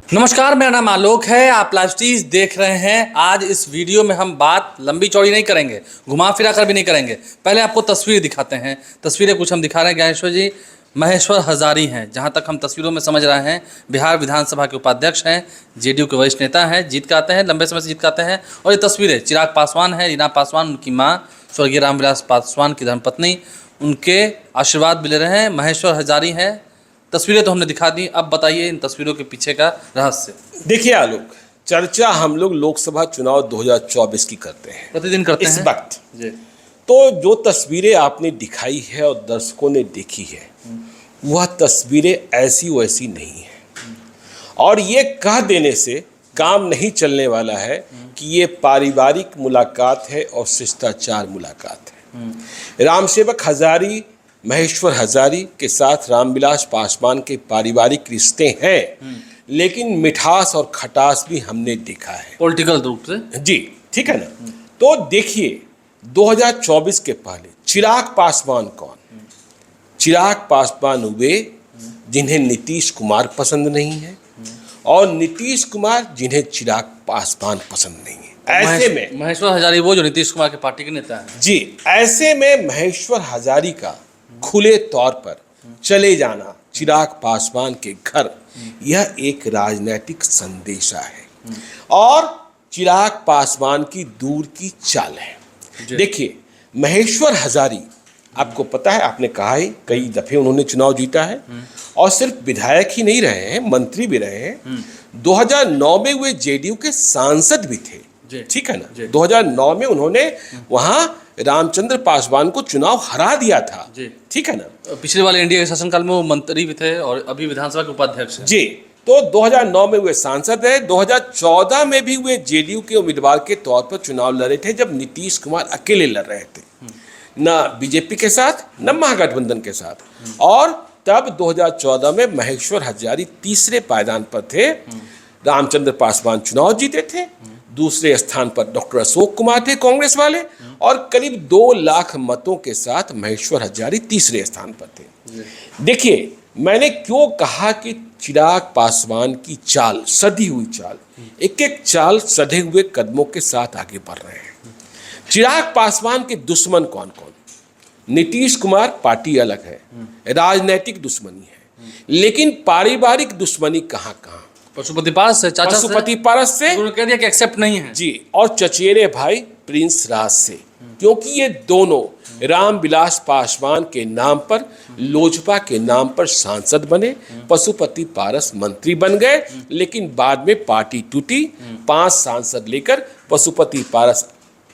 नमस्कार, मेरा नाम आलोक है। आप प्लास्टिक देख रहे हैं। आज इस वीडियो में हम बात लंबी चौड़ी नहीं करेंगे, घुमा फिरा कर भी नहीं करेंगे। पहले आपको तस्वीर दिखाते हैं। तस्वीरें कुछ हम दिखा रहे हैं। ज्ञानेश्वर जी महेश्वर हजारी हैं, जहां तक हम तस्वीरों में समझ रहे हैं। बिहार विधानसभा के उपाध्यक्ष हैं, जेडीयू के वरिष्ठ नेता हैं, जीत के आते हैं, लंबे समय से जीत के आते हैं। और ये तस्वीरें चिराग पासवान है, रीना पासवान उनकी माँ, स्वर्गीय रामविलास पासवान की धर्मपत्नी, उनके आशीर्वाद भी ले रहे हैं। महेश्वर हजारी हैं। तस्वीरें तो हमने दिखा दी, अब बताइए इन तस्वीरों के पीछे का रहस्य। देखिए आलोक, चर्चा हम लोग लोकसभा चुनाव 2024 की करते हैं, प्रतिदिन करते हैं इस वक्त। जी। तो जो तस्वीरें आपने दिखाई है और दर्शकों ने देखी है, वह तस्वीरें ऐसी वैसी नहीं है। और ये कह देने से काम नहीं चलने वाला है कि ये पारिवारिक मुलाकात है और शिष्टाचार मुलाकात है। रामसेवक हजारी, महेश्वर हजारी के साथ रामविलास पासवान के पारिवारिक रिश्ते हैं, लेकिन मिठास और खटास भी हमने देखा है पॉलिटिकल रूप से। जी, ठीक है ना। तो देखिए, 2024 के पहले चिराग पासवान कौन? चिराग पासवान वे जिन्हें नीतीश कुमार पसंद नहीं है, और नीतीश कुमार जिन्हें चिराग पासवान पसंद नहीं है। ऐसे में महेश्वर हजारी वो जो नीतीश कुमार के पार्टी के नेता हैं। जी, ऐसे में महेश्वर हजारी का खुले तौर पर चले जाना चिराग पासवान के घर, यह एक राजनीतिक संदेशा है और चिराग पासवान की दूर की चाल है। देखिए, महेश्वर हजारी, आपको पता है, आपने कहा ही, कई दफे उन्होंने चुनाव जीता है और सिर्फ विधायक ही नहीं रहे हैं, मंत्री भी रहे हैं। 2009 में वे जेडीयू के सांसद भी थे, ठीक है ना। 2009 में उन्होंने वहां रामचंद्र पासवान को चुनाव हरा दिया था, ठीक है ना। पिछले वाले इंडिया के शासनकाल में वो मंत्री भी थे और अभी विधानसभा के उपाध्यक्ष हैं। जी, तो 2009 में वे सांसद है। 2014 में भी वे जेडीयू के उम्मीदवार के तौर पर चुनाव लड़े थे, जब नीतीश कुमार अकेले लड़ रहे थे, न बीजेपी के साथ न महागठबंधन के साथ। और तब 2014 में महेश्वर हजारी तीसरे पायदान पर थे, रामचंद्र पासवान चुनाव जीते थे। दूसरे स्थान पर डॉक्टर अशोक कुमार थे, कांग्रेस वाले, और करीब 2 लाख मतों के साथ महेश्वर हजारी तीसरे स्थान पर थे। देखिए, मैंने क्यों कहा कि चिराग पासवान की चाल, सधी हुई चाल, एक एक चाल सधे हुए कदमों के साथ आगे बढ़ रहे हैं। चिराग पासवान के दुश्मन कौन कौन? नीतीश कुमार पार्टी अलग है, राजनीतिक दुश्मनी है, लेकिन पारिवारिक दुश्मनी कहाँ कहाँ? पशुपति पारस से, चाचा पशुपति पारस से, उन्होंने कह दिया कि एक्सेप्ट नहीं है जी, और चचेरे भाई प्रिंस राज से, क्योंकि ये दोनों रामविलास पासवान के नाम पर, लोजपा के नाम पर सांसद बने। पशुपति पारस मंत्री बन गए, लेकिन बाद में पार्टी टूटी, 5 सांसद लेकर पशुपति पारस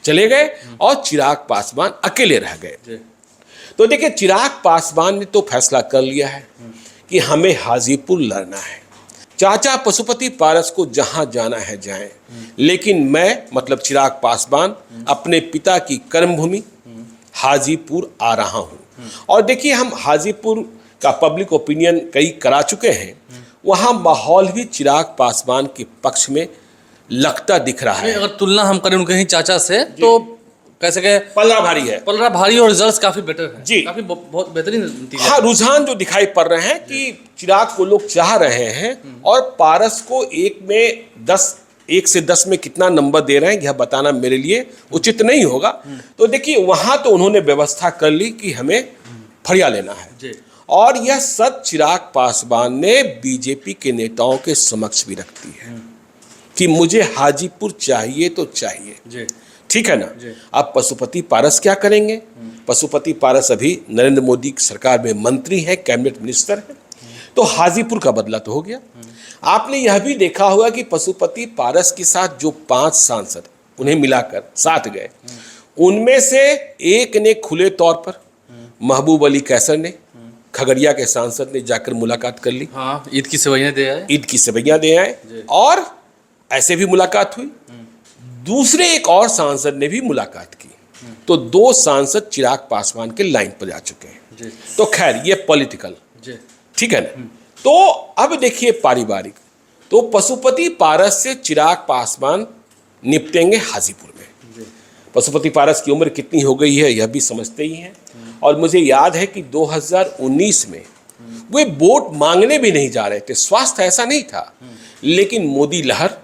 चले गए और चिराग पासवान अकेले रह गए। तो देखिए, चिराग पासवान ने तो फैसला कर लिया है कि हमें हाजीपुर लड़ना है। चाचा पशुपति पारस को जहां जाना है जाएं, लेकिन मैं, मतलब चिराग पासवान, अपने पिता की कर्मभूमि हाजीपुर आ रहा हूं। और देखिए, हम हाजीपुर का पब्लिक ओपिनियन कई करा चुके हैं, वहां माहौल भी चिराग पासवान के पक्ष में लगता दिख रहा है। अगर तुलना हम करें उनके ही चाचा से, तो कैसे कहे, पलड़ा भारी है, पलड़ा भारी, और रिजल्ट्स काफी बेटर है जी, काफी बहुत बेहतरीन नतीजा। हाँ, रुझान जो दिखाई पड़ रहे हैं कि चिराग को लोग चाह रहे हैं, और पारस को 1 से 10 में कितना नंबर दे रहे हैं, यह बताना मेरे लिए उचित नहीं होगा। तो देखिए, वहां तो उन्होंने व्यवस्था कर ली कि हमें फरिया लेना है, और यह सच चिराग पासवान ने बीजेपी के नेताओं के समक्ष भी रखती है कि मुझे हाजीपुर चाहिए तो चाहिए, ठीक है ना। अब पशुपति पारस क्या करेंगे? पशुपति पारस अभी नरेंद्र मोदी की सरकार में मंत्री हैं, कैबिनेट मिनिस्टर हैं, तो हाजीपुर का बदला तो हो गया। आपने यह भी देखा होगा कि पशुपति पारस के साथ जो 5 सांसद उन्हें मिलाकर 7 गए, उनमें से एक ने खुले तौर पर, महबूब अली कैसर ने, खगड़िया के सांसद ने जाकर मुलाकात कर ली। हाँ, ईद की सेवइयां दे आए, ईद की सेवइयां दे आए, और ऐसे भी मुलाकात हुई। दूसरे एक और सांसद ने भी मुलाकात की, तो 2 सांसद चिराग पासवान के लाइन पर जा चुके हैं। तो खैर, ये पॉलिटिकल, ठीक है ना। तो अब देखिए पारिवारिक, तो पशुपति पारस से चिराग पासवान निपटेंगे हाजीपुर में। पशुपति पारस की उम्र कितनी हो गई है, यह भी समझते ही हैं। और मुझे याद है कि 2019 में वे वोट मांगने भी नहीं जा रहे थे, स्वास्थ्य ऐसा नहीं था। लेकिन मोदी लहर,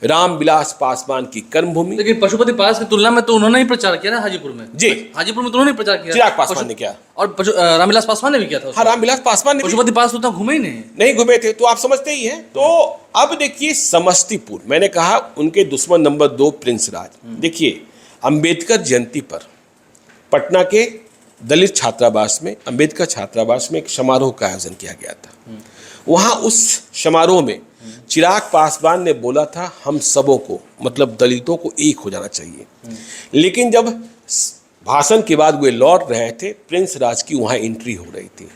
रामविलास पासवान की कर्मभूमि। लेकिन पशुपति पास की तुलना में तो उन्होंने ही प्रचार किया ना हाजीपुर में। जी, हाजीपुर में तो उन्होंने ही प्रचार किया, चिराग पासवान ने किया और रामविलास पासवान ने भी किया था। हाँ, रामविलास पासवान ने। पशुपति पास तो उतना घूमे ही नहीं घूमे थे, तो आप समझते ही हैं। तो अब देखिए समस्तीपुर, मैंने कहा उनके दुश्मन नंबर 2 प्रिंस राज। देखिए अंबेडकर जयंती पर पटना के दलित छात्रावास में, अंबेडकर छात्रावास में एक समारोह का आयोजन किया गया था। वहां उस समारोह में चिराग पासवान ने बोला था हम सबों को, मतलब दलितों को, एक हो जाना चाहिए। लेकिन जब भाषण के बाद वे लौट रहे थे, प्रिंस राज की वहां एंट्री हो रही थी।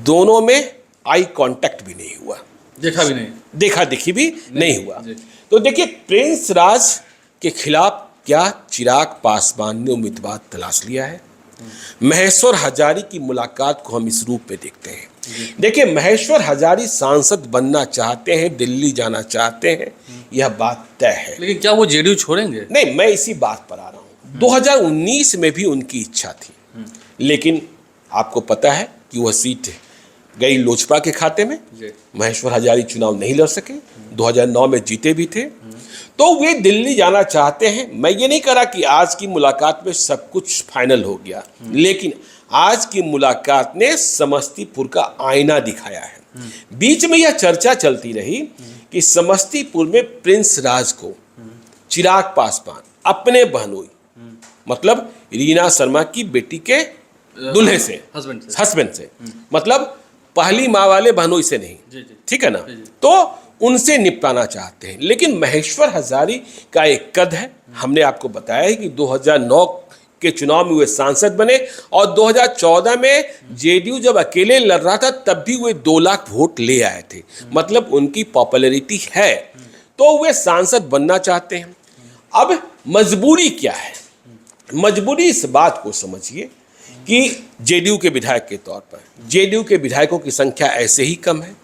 दोनों में आई कांटेक्ट भी नहीं हुआ, देखा भी नहीं, देखा देखी भी नहीं हुआ। तो देखिए प्रिंस राज के खिलाफ क्या चिराग पासवान ने उम्मीदवार तलाश लिया है। महेश्वर हजारी की मुलाकात को हम इस रूप में देखते हैं। देखिए महेश्वर हजारी सांसद बनना चाहते हैं, दिल्ली जाना चाहते हैं, यह बात तय है। लेकिन क्या वो जेडीयू छोड़ेंगे? नहीं, मैं इसी बात पर आ रहा हूं। 2019 में भी उनकी इच्छा थी, लेकिन आपको पता है कि वह सीट गई लोजपा के खाते में। महेश्वर हजारी चुनाव नहीं लड़ सके, 2009 में जीते भी थे। तो वे दिल्ली जाना चाहते हैं। मैं ये नहीं कह रहा कि आज की मुलाकात में सब कुछ फाइनल हो गया, लेकिन आज की मुलाकात ने समस्तीपुर का आईना दिखाया है। बीच में यह चर्चा चलती रही कि समस्तीपुर में प्रिंस राज को चिराग पासवान अपने बहनोई, मतलब रीना शर्मा की बेटी के दूल्हे से, हस्बैंड से, मतलब पहली माँ वाले बहनोई से नहीं, ठीक है ना। तो उनसे निपटाना चाहते हैं। लेकिन महेश्वर हजारी का एक कद है। हमने आपको बताया है कि 2009 के चुनाव में वे सांसद बने और 2014 में जेडीयू जब अकेले लड़ रहा था तब भी वे 2 लाख वोट ले आए थे, मतलब उनकी पॉपुलैरिटी है। तो वे सांसद बनना चाहते हैं। अब मजबूरी क्या है? मजबूरी इस बात को समझिए कि जेडीयू के विधायक के तौर पर जेडीयू के विधायकों की संख्या ऐसे ही कम है।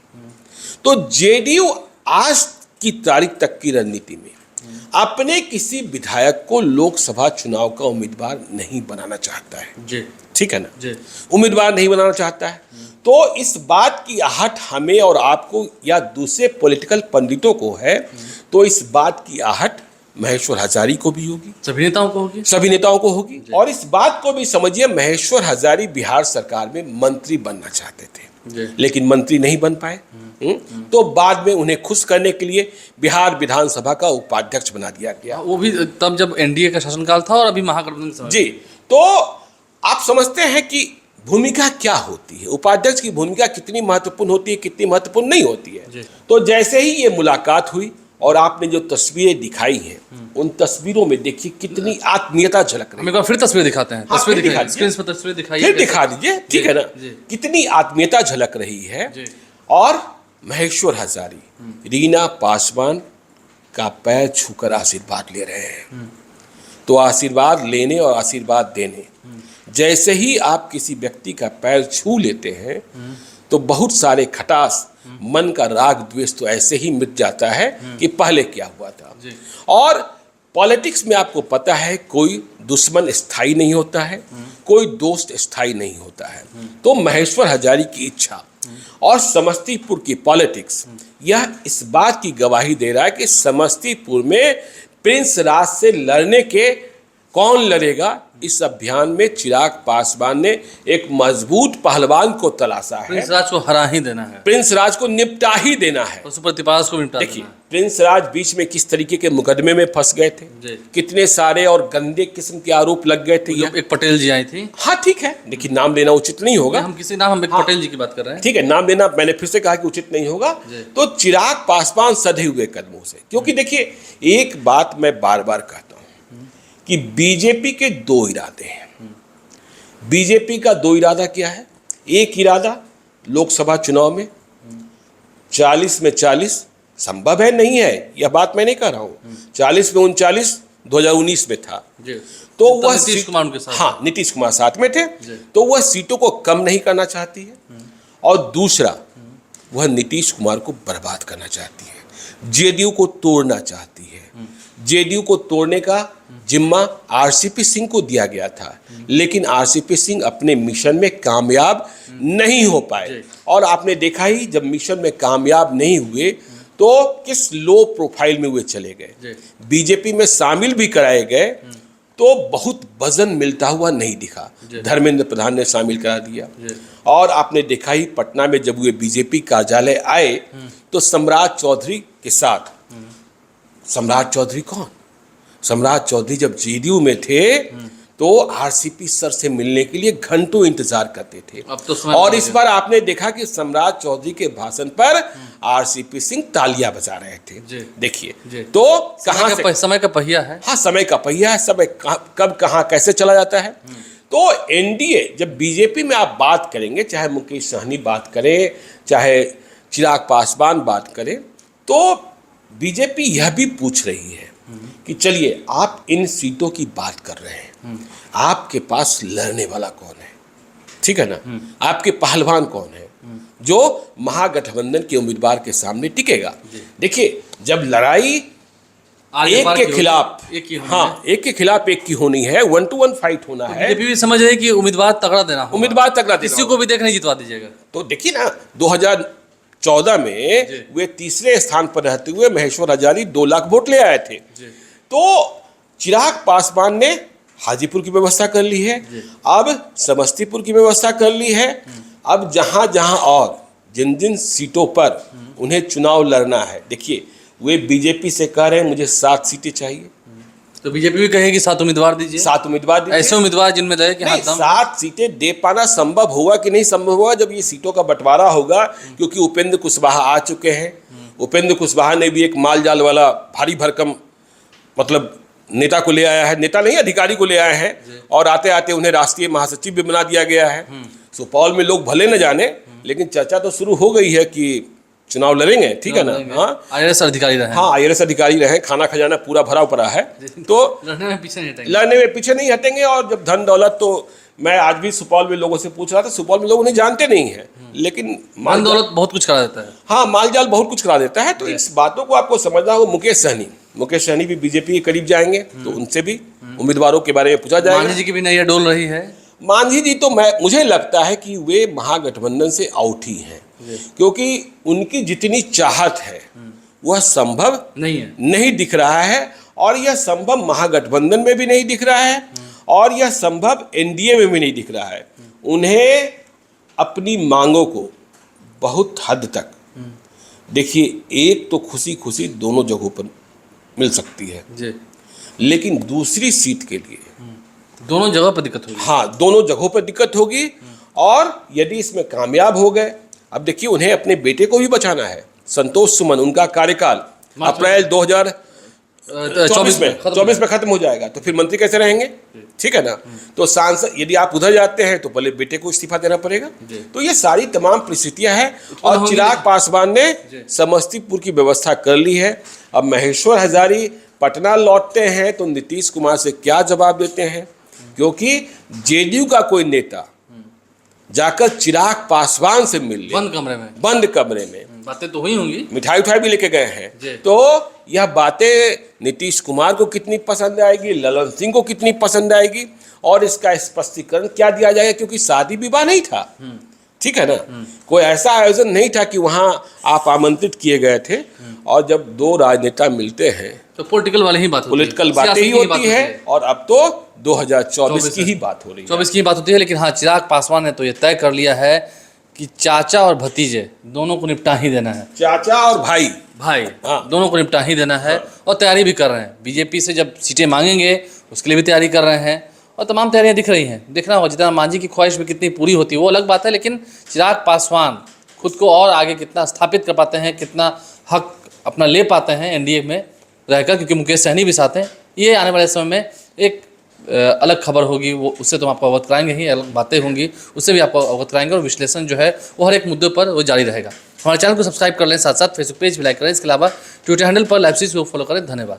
तो जेडीयू आज की तारीख तक की रणनीति में अपने किसी विधायक को लोकसभा चुनाव का उम्मीदवार नहीं बनाना चाहता है। ठीक है ना, उम्मीदवार नहीं बनाना चाहता है। तो इस बात की आहट हमें और आपको या दूसरे पॉलिटिकल पंडितों को है, तो इस बात की आहट महेश्वर हजारी को भी होगी, सभी नेताओं को होगी। और इस बात को भी समझिए, महेश्वर हजारी बिहार सरकार में मंत्री बनना चाहते थे, लेकिन मंत्री नहीं बन पाए। तो बाद में उन्हें खुश करने के लिए बिहार विधानसभा का उपाध्यक्ष बना दिया गया, वो भी तब जब एनडीए का शासनकाल था और अभी महागठबंधन समय। जी, तो आप समझते हैं कि भूमिका क्या होती है, उपाध्यक्ष की भूमिका कितनी महत्वपूर्ण होती है, कितनी महत्वपूर्ण नहीं होती है। तो जैसे ही ये मुलाकात हुई और आपने जो तस्वीरें दिखाई हैं, उन तस्वीरों में देखिए कितनी आत्मीयता झलक रही है। फिर तस्वीर दिखाते हैं, तस्वीर दिखाइए, फिर दिखा दीजिए, ठीक है ना। कितनी आत्मीयता झलक रही है। और महेश्वर हजारी रीना पासवान का पैर छूकर आशीर्वाद ले रहे हैं। तो आशीर्वाद लेने और आशीर्वाद देने, जैसे ही आप किसी व्यक्ति का पैर छू लेते हैं तो बहुत सारे खटास, मन का राग द्वेष तो ऐसे ही मिट जाता है कि पहले क्या हुआ था। और पॉलिटिक्स में आपको पता है कोई दुश्मन स्थायी नहीं होता है, कोई दोस्त स्थायी नहीं होता है। तो महेश्वर हजारी की इच्छा और समस्तीपुर की पॉलिटिक्स यह इस बात की गवाही दे रहा है कि समस्तीपुर में प्रिंस राज से लड़ने के कौन लड़ेगा, इस अभियान में चिराग पासवान ने एक मजबूत पहलवान को तलाशा है। प्रिंस राज को हरा ही देना है, प्रिंस राज को निपटा ही देना है, पशुपति पास को निपटा। देखिए प्रिंस राज बीच में किस तरीके के मुकदमे में फंस गए थे, कितने सारे और गंदे किस्म के आरोप लग गए थे। एक पटेल जी आई थी। हाँ ठीक है, देखिए नाम लेना उचित नहीं होगा, हम किसी नाम, हम एक पटेल जी की बात कर रहे हैं, ठीक है, नाम लेना मैंने फिर से कहा कि उचित नहीं होगा। तो चिराग पासवान सधे हुए कदमों से, क्योंकि देखिए एक बात मैं बार बार कहता हूं कि बीजेपी के 2 इरादे हैं। बीजेपी का 2 इरादा क्या है? एक इरादा लोकसभा चुनाव में 40 में 40 संभव है, नहीं है, यह बात मैं नहीं कह रहा हूं। 40 में 39 2019 में था, तो वह नीतीश कुमार के साथ, हाँ नीतीश कुमार साथ में थे, तो वह सीटों को कम नहीं करना चाहती है। और दूसरा, वह नीतीश कुमार को बर्बाद करना चाहती है, जेडीयू को तोड़ना चाहती है, जेडीयू को तोड़ने का जिम्मा आरसीपी सिंह को दिया गया था, लेकिन आरसीपी सिंह अपने मिशन में कामयाब नहीं हो पाए। और आपने देखा ही, जब मिशन में कामयाब नहीं हुए तो किस लो प्रोफाइल में वे चले गए, बीजेपी में शामिल भी कराए गए तो बहुत वजन मिलता हुआ नहीं दिखा। धर्मेंद्र प्रधान ने शामिल करा दिया। और आपने देखा ही, पटना में जब वे बीजेपी कार्यालय आए तो सम्राट चौधरी के साथ, सम्राट चौधरी कौन? सम्राट चौधरी जब जेडीयू में थे तो आरसीपी सर से मिलने के लिए घंटों इंतजार करते थे। अब तो और इस बार आपने देखा कि सम्राट चौधरी के भाषण पर आरसीपी सिंह तालियां बजा रहे थे। देखिए तो कहां से समय का पहिया है। हाँ, समय का पहिया है। समय कब कहां कैसे चला जाता है। तो एनडीए, जब बीजेपी में आप बात करेंगे, चाहे मुकेश सहनी बात करें, चाहे चिराग पासवान बात करें, तो बीजेपी यह भी पूछ रही है कि चलिए, आप इन सीटों की बात कर रहे हैं, आपके पास लड़ने वाला कौन है? ठीक है ना, आपके पहलवान कौन है जो महागठबंधन के उम्मीदवार के सामने टिकेगा? देखिए, जब लड़ाई एक के खिलाफ, हाँ, एक के खिलाफ एक की होनी है, 1-to-1 फाइट होना है। बीजेपी भी समझ रही है कि उम्मीदवार तगड़ा देना होगा, उम्मीदवार तगड़ा देना, किसी को भी देख नहीं जितवा दीजिएगा। तो देखिए ना, 2014 में वे तीसरे स्थान पर रहते हुए महेश्वर हजारी 2 लाख वोट ले आए थे। तो चिराग पासवान ने हाजीपुर की व्यवस्था कर ली है, अब समस्तीपुर की व्यवस्था कर ली है। अब जहां जहां और जिन जिन सीटों पर उन्हें चुनाव लड़ना है, देखिए, वे बीजेपी से कह रहे हैं मुझे 7 सीटें चाहिए, तो बीजेपी भी कहेगी 7 उम्मीदवार दीजिए। 7 उम्मीदवार दीजिए। ऐसे उम्मीदवार जिनमें दे कि हाँ, 7 सीटें दे पाना संभव होगा कि नहीं संभव होगा, जब ये सीटों का बंटवारा होगा। क्योंकि उपेंद्र कुशवाहा आ चुके हैं। उपेंद्र कुशवाहा ने भी एक माल जाल वाला भारी भरकम, मतलब नेता को ले आया है, नेता नहीं अधिकारी को ले आए हैं, और आते आते उन्हें राष्ट्रीय महासचिव भी बना दिया गया है। सुपौल में लोग भले न जाने, लेकिन चर्चा तो शुरू हो गई है कि चुनाव लड़ेंगे। ठीक है ना। हाँ, आईएएस अधिकारी रहे। हाँ, आईएएस अधिकारी रहे, खाना खजाना पूरा भरा पड़ा है, तो लड़ने में पीछे नहीं हटेंगे। लड़ने में पीछे नहीं हटेंगे। और जब धन दौलत, तो मैं आज भी सुपौल में लोगों से पूछ रहा था, सुपौल में लोग उन्हें जानते नहीं है, लेकिन धन दौलत बहुत कुछ करा देता है। हाँ, मालजाल बहुत कुछ करा देता है। तो इस बातों को आपको समझना होगा। मुकेश सहनी भी बीजेपी के करीब जाएंगे, तो उनसे भी उम्मीदवारों के बारे में पूछा जाएगा। मांझी जी की भी नैया डोल रही है। मांझी जी तो मुझे लगता है कि वे महागठबंधन से आउट ही हैं, क्योंकि उनकी जितनी चाहत है वह संभव नहीं दिख रहा है, और यह संभव महागठबंधन में भी नहीं दिख रहा है, और यह संभव एनडीए में भी नहीं दिख रहा है। उन्हें अपनी मांगों को बहुत हद तक, देखिए, एक तो खुशी खुशी दोनों जगहों पर मिल सकती है जी, लेकिन दूसरी सीट के लिए दोनों जगह पर दिक्कत होगी। हाँ, दोनों जगहों पर दिक्कत होगी। और यदि इसमें कामयाब हो गए, अब देखिए, उन्हें अपने बेटे को भी बचाना है, संतोष सुमन। उनका कार्यकाल अप्रैल 2024 में खत्म हो जाएगा, तो फिर मंत्री कैसे रहेंगे? ठीक है ना। तो सांसद, यदि आप उधर जाते हैं तो पहले बेटे को इस्तीफा देना पड़ेगा। तो ये सारी तमाम परिस्थितियां हैं। और चिराग पासवान ने समस्तीपुर की व्यवस्था कर ली है। अब महेश्वर हजारी पटना लौटते हैं तो नीतीश कुमार से क्या जवाब देते हैं, क्योंकि जेडीयू का कोई नेता जाकर चिराग पासवान से मिल ले बंद कमरे में बातें तो हुई होंगी, मिठाई उठाई भी लेके गए हैं। तो यह बातें नीतीश कुमार को कितनी पसंद आएगी, ललन सिंह को कितनी पसंद आएगी, और इसका स्पष्टीकरण क्या दिया जाएगा, क्योंकि शादी विवाह नहीं था। ठीक है ना, कोई ऐसा आयोजन नहीं था कि वहां आप आमंत्रित किए गए थे। और जब दो राजनेता मिलते हैं तो पॉलिटिकल वाली ही बात, पॉलिटिकल बातें ही होती है। और अब तो 2024 की ही बात हो रही है, 24 की बात होती है। लेकिन हाँ, चिराग पासवान ने तो ये तय कर लिया है कि चाचा और भतीजे दोनों को निपटा ही देना है। चाचा और भाई हाँ, दोनों को निपटा ही देना है। और तैयारी भी कर रहे हैं। बीजेपी से जब सीटें मांगेंगे उसके लिए भी तैयारी कर रहे हैं, और तमाम तैयारियां दिख रही हैं। देखना होगा जितना मांझी की ख्वाहिश भी कितनी पूरी होती है वो अलग बात है, लेकिन चिराग पासवान खुद को और आगे कितना स्थापित कर पाते हैं, कितना हक अपना ले पाते हैं एनडीए में रहकर, क्योंकि मुकेश सहनी भी साथ हैं। ये आने वाले समय में एक अलग खबर होगी, वो उससे तो हम आपको अवगत कराएंगे ही, अलग बातें होंगी उससे भी आपको अवगत कराएंगे। और विश्लेषण जो है वो हर एक मुद्दे पर वो जारी रहेगा। हमारे चैनल को सब्सक्राइब कर लें, साथ साथ फेसबुक पेज भी लाइक करें। इसके अलावा ट्विटर हैंडल पर लाइव सीरीज को फॉलो करें। धन्यवाद।